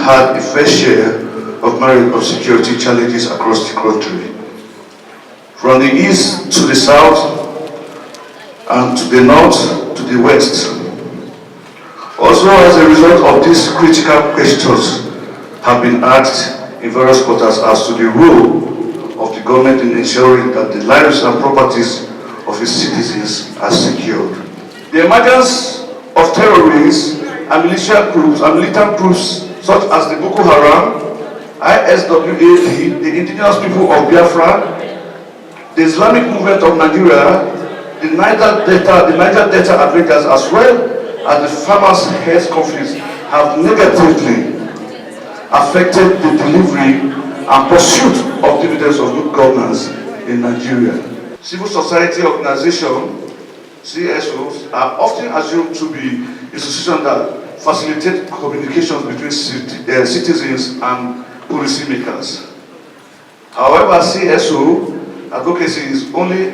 had a fair share of myriad of security challenges across the country. From the east to the south, and to the north to the west. Also, as a result of these critical questions have been asked in various quarters as to the role of the government in ensuring that the lives and properties of its citizens are secured. The emergence of terrorists and militant groups such as the Boko Haram, ISWAP, the indigenous people of Biafra, the Islamic movement of Nigeria, the Niger Delta Avengers, as well as the farmers' health conflicts, have negatively affected the delivery and pursuit of dividends of good governance in Nigeria. Civil society organizations, CSOs, are often assumed to be institutions that facilitate communications between citizens and policymakers. However, CSO advocacy is only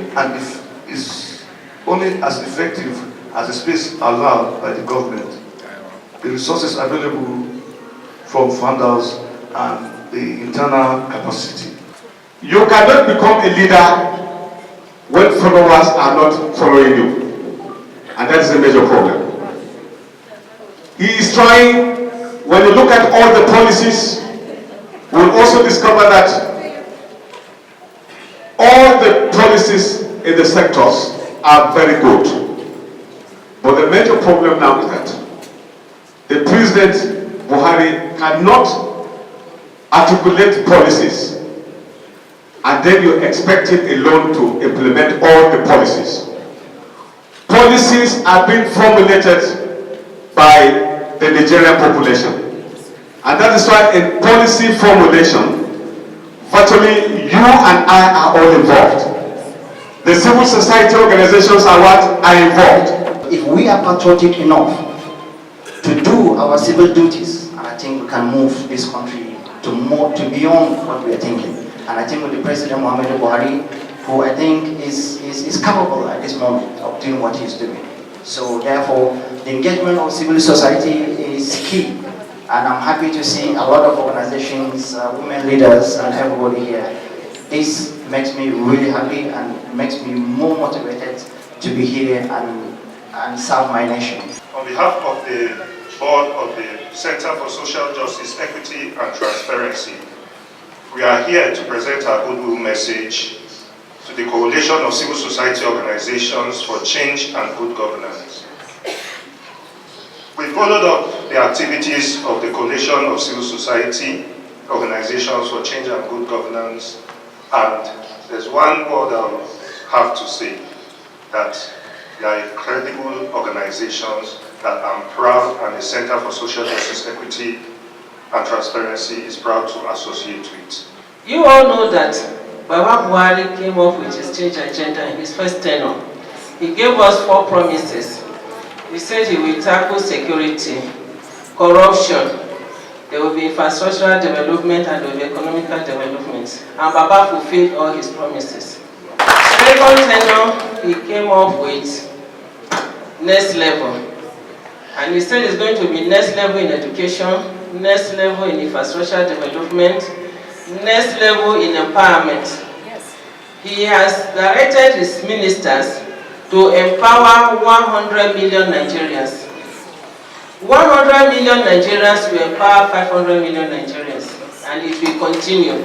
as effective as the space allowed by the government, the resources available from funders, and the internal capacity. You cannot become a leader when followers are not following you, and that's a major problem. He is trying, when you look at all the policies, we'll also discover that all the policies in the sectors are very good. But the major problem now is that the President Buhari cannot articulate policies, and then you expect him alone to implement all the policies. Policies are being formulated by the Nigerian population. And that is why in policy formulation, virtually you and I are all involved. The civil society organizations are involved. If we are patriotic enough to do our civil duties, and I think we can move this country to beyond what we are thinking. And I think with the President Muhammadu Buhari, who I think is capable at this moment of doing what he's doing. So therefore, the engagement of civil society is key. And I'm happy to see a lot of organizations, women leaders, and everybody here. This makes me really happy and makes me more motivated to be here and serve my nation. On behalf of the board of the Center for Social Justice, Equity and Transparency, we are here to present our goodwill message to the Coalition of Civil Society Organizations for Change and Good Governance. We followed up the activities of the Coalition of Civil Society Organizations for Change and Good Governance, and there's one word I have to say, that they are incredible organizations that I'm proud, and the Center for Social Justice, Equity and Transparency is proud to associate with. You all know that Baba Buhari came up with his change agenda in his first tenure. He gave us 4 promises. He said he will tackle security, corruption, there will be infrastructural development, and there will be economical development. And Baba fulfilled all his promises. Second tenure, he came up with next level. And he said it's going to be next level in education, next level in infrastructure development, next level in empowerment. Yes. He has directed his ministers to empower 100 million Nigerians. 100 million Nigerians will empower 500 million Nigerians, and it will continue.